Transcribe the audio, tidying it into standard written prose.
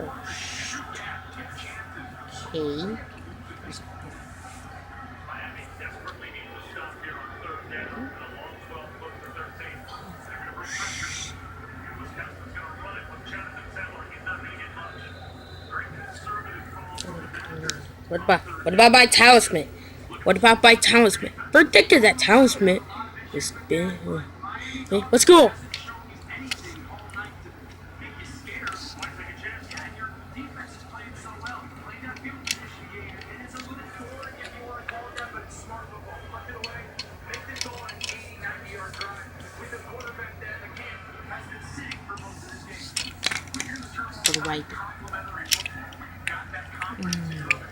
Okay. What about my talisman? What about my talisman? Predicted that talisman is big. Hey, let's go. For the right. Mm.